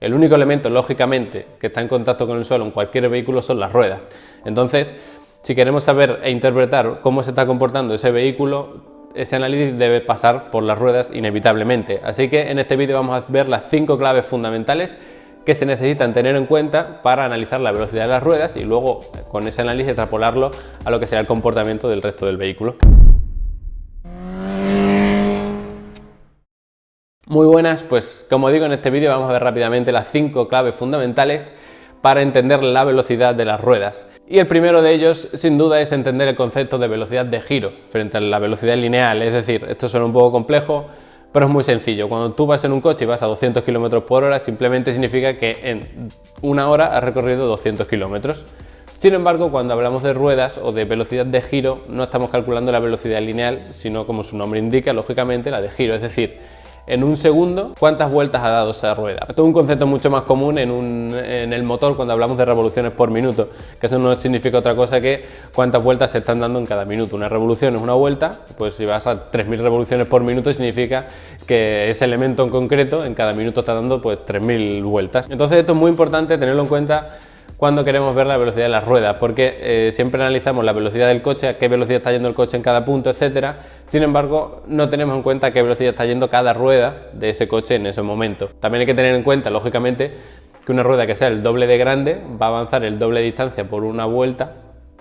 El único elemento, lógicamente, que está en contacto con el suelo en cualquier vehículo son las ruedas. Entonces, si queremos saber e interpretar cómo se está comportando ese vehículo, ese análisis debe pasar por las ruedas inevitablemente. Así que en este vídeo vamos a ver las 5 claves fundamentales que se necesitan tener en cuenta para analizar la velocidad de las ruedas y luego con ese análisis extrapolarlo a lo que será el comportamiento del resto del vehículo. Muy buenas, pues como digo en este vídeo vamos a ver rápidamente las 5 claves fundamentales para entender la velocidad de las ruedas. Y el primero de ellos sin duda es entender el concepto de velocidad de giro frente a la velocidad lineal, es decir, esto suena un poco complejo, pero es muy sencillo. Cuando tú vas en un coche y vas a 200 km por hora, simplemente significa que en una hora has recorrido 200 km. Sin embargo, cuando hablamos de ruedas o de velocidad de giro, no estamos calculando la velocidad lineal, sino como su nombre indica, lógicamente la de giro, es decir, en un segundo, ¿cuántas vueltas ha dado esa rueda? Esto es un concepto mucho más común en el motor cuando hablamos de revoluciones por minuto, que eso no significa otra cosa que cuántas vueltas se están dando en cada minuto. Una revolución es una vuelta, pues si vas a 3000 revoluciones por minuto significa que ese elemento en concreto en cada minuto está dando pues 3000 vueltas. Entonces esto es muy importante tenerlo en cuenta cuando queremos ver la velocidad de las ruedas, porque siempre analizamos la velocidad del coche, a qué velocidad está yendo el coche en cada punto, etcétera. Sin embargo, no tenemos en cuenta a qué velocidad está yendo cada rueda de ese coche en ese momento. También hay que tener en cuenta, lógicamente, que una rueda que sea el doble de grande va a avanzar el doble de distancia por una vuelta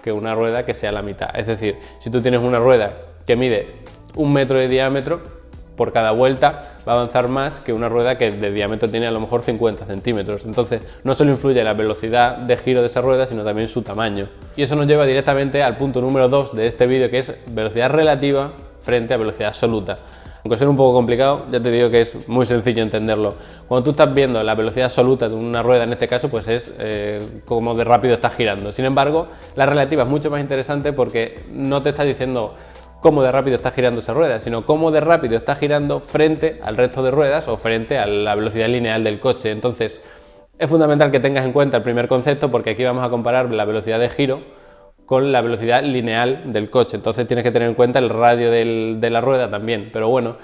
que una rueda que sea la mitad. Es decir, si tú tienes una rueda que mide 1 metro de diámetro, por cada vuelta va a avanzar más que una rueda que de diámetro tiene a lo mejor 50 centímetros. Entonces no solo influye la velocidad de giro de esa rueda, sino también su tamaño. Y eso nos lleva directamente al punto número 2 de este vídeo, que es velocidad relativa frente a velocidad absoluta. Aunque sea un poco complicado, ya te digo que es muy sencillo entenderlo. Cuando tú estás viendo la velocidad absoluta de una rueda, en este caso, pues es como de rápido está girando. Sin embargo, la relativa es mucho más interesante porque no te está diciendo cómo de rápido está girando esa rueda, sino cómo de rápido está girando frente al resto de ruedas o frente a la velocidad lineal del coche. Entonces, es fundamental que tengas en cuenta el primer concepto porque aquí vamos a comparar la velocidad de giro con la velocidad lineal del coche. Entonces tienes que tener en cuenta el radio de la rueda también. Pero bueno,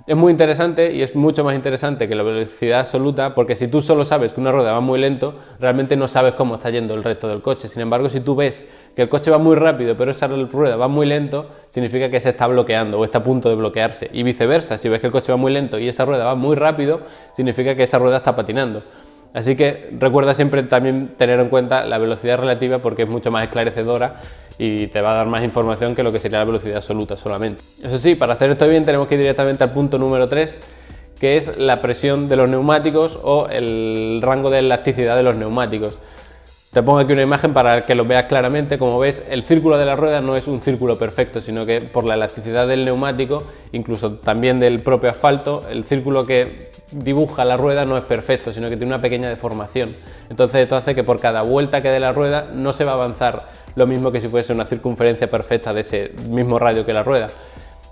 es muy interesante y es mucho más interesante que la velocidad absoluta porque si tú solo sabes que una rueda va muy lento, realmente no sabes cómo está yendo el resto del coche. Sin embargo, si tú ves que el coche va muy rápido pero esa rueda va muy lento, significa que se está bloqueando o está a punto de bloquearse. Y viceversa, si ves que el coche va muy lento y esa rueda va muy rápido, significa que esa rueda está patinando. Así que recuerda siempre también tener en cuenta la velocidad relativa porque es mucho más esclarecedora y te va a dar más información que lo que sería la velocidad absoluta solamente. Eso sí, para hacer esto bien tenemos que ir directamente al punto número 3, que es la presión de los neumáticos o el rango de elasticidad de los neumáticos. Te pongo aquí una imagen para que lo veas claramente. Como ves, el círculo de la rueda no es un círculo perfecto, sino que por la elasticidad del neumático, incluso también del propio asfalto, el círculo que dibuja la rueda no es perfecto, sino que tiene una pequeña deformación. Entonces esto hace que por cada vuelta que dé la rueda no se va a avanzar lo mismo que si fuese una circunferencia perfecta de ese mismo radio que la rueda,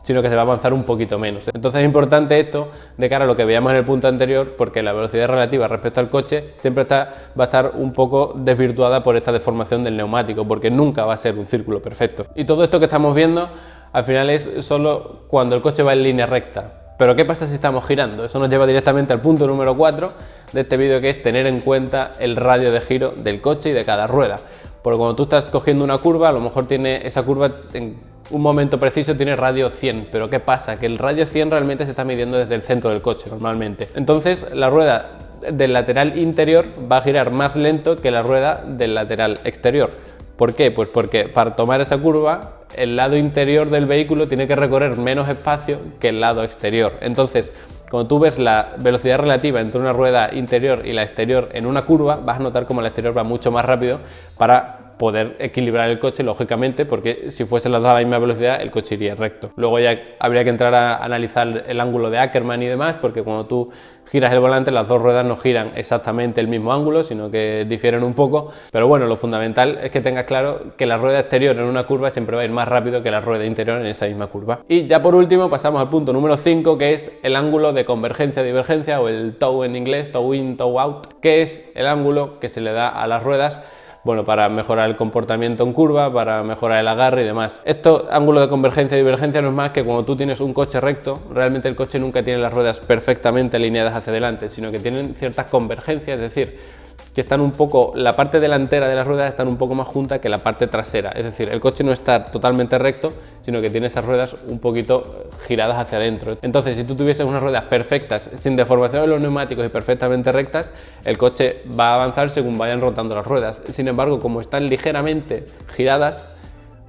sino que se va a avanzar un poquito menos. Entonces es importante esto de cara a lo que veíamos en el punto anterior, porque la velocidad relativa respecto al coche siempre va a estar un poco desvirtuada por esta deformación del neumático, porque nunca va a ser un círculo perfecto. Y todo esto que estamos viendo al final es solo cuando el coche va en línea recta. Pero ¿qué pasa si estamos girando? Eso nos lleva directamente al punto número 4 de este vídeo, que es tener en cuenta el radio de giro del coche y de cada rueda. Porque cuando tú estás cogiendo una curva, a lo mejor tiene esa curva en un momento preciso tiene radio 100, pero ¿qué pasa? Que el radio 100 realmente se está midiendo desde el centro del coche normalmente. Entonces la rueda del lateral interior va a girar más lento que la rueda del lateral exterior. ¿Por qué? Pues porque para tomar esa curva el lado interior del vehículo tiene que recorrer menos espacio que el lado exterior. Entonces, cuando tú ves la velocidad relativa entre una rueda interior y la exterior en una curva, vas a notar como la exterior va mucho más rápido para poder equilibrar el coche, lógicamente, porque si fuesen las dos a la misma velocidad el coche iría recto. Luego ya habría que entrar a analizar el ángulo de Ackermann y demás, porque cuando tú giras el volante las dos ruedas no giran exactamente el mismo ángulo, sino que difieren un poco, pero bueno, lo fundamental es que tengas claro que la rueda exterior en una curva siempre va a ir más rápido que la rueda interior en esa misma curva. Y ya por último pasamos al punto número 5, que es el ángulo de convergencia-divergencia, o el toe en inglés, toe in, toe out, que es el ángulo que se le da a las ruedas bueno, para mejorar el comportamiento en curva, para mejorar el agarre y demás. Esto, ángulo de convergencia y divergencia, no es más que cuando tú tienes un coche recto, realmente el coche nunca tiene las ruedas perfectamente alineadas hacia adelante, sino que tienen ciertas convergencias, es decir, que están un poco, la parte delantera de las ruedas están un poco más juntas que la parte trasera, es decir, el coche no está totalmente recto, sino que tiene esas ruedas un poquito giradas hacia adentro. Entonces, si tú tuvieses unas ruedas perfectas, sin deformación de los neumáticos y perfectamente rectas, el coche va a avanzar según vayan rotando las ruedas. Sin embargo, como están ligeramente giradas,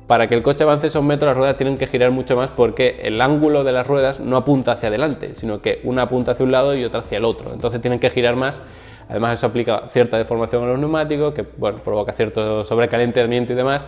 para que el coche avance esos metros, las ruedas tienen que girar mucho más porque el ángulo de las ruedas no apunta hacia adelante, sino que una apunta hacia un lado y otra hacia el otro. Entonces tienen que girar más. Además, eso aplica cierta deformación a los neumáticos, que bueno, provoca cierto sobrecalentamiento y demás.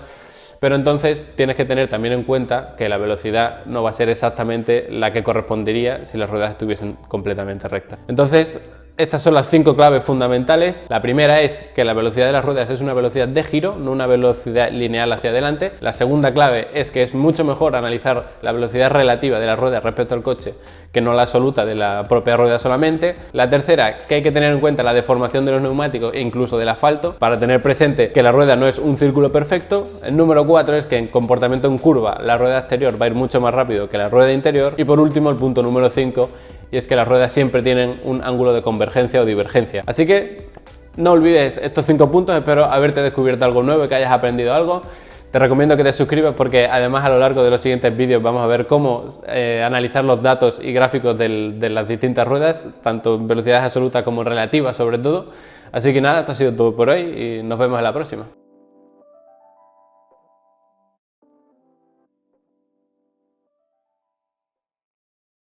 Pero entonces tienes que tener también en cuenta que la velocidad no va a ser exactamente la que correspondería si las ruedas estuviesen completamente rectas. Entonces, estas son las 5 claves fundamentales. La primera es que la velocidad de las ruedas es una velocidad de giro, no una velocidad lineal hacia adelante. La segunda clave es que es mucho mejor analizar la velocidad relativa de las ruedas respecto al coche que no la absoluta de la propia rueda solamente. La tercera, que hay que tener en cuenta la deformación de los neumáticos e incluso del asfalto para tener presente que la rueda no es un círculo perfecto. El número 4 es que en comportamiento en curva la rueda exterior va a ir mucho más rápido que la rueda interior. Y por último, el punto número 5, y es que las ruedas siempre tienen un ángulo de convergencia o divergencia. Así que no olvides estos 5 puntos, espero haberte descubierto algo nuevo y que hayas aprendido algo. Te recomiendo que te suscribas porque además a lo largo de los siguientes vídeos vamos a ver cómo analizar los datos y gráficos de las distintas ruedas, tanto en velocidades absolutas como relativas sobre todo. Así que nada, esto ha sido todo por hoy y nos vemos en la próxima.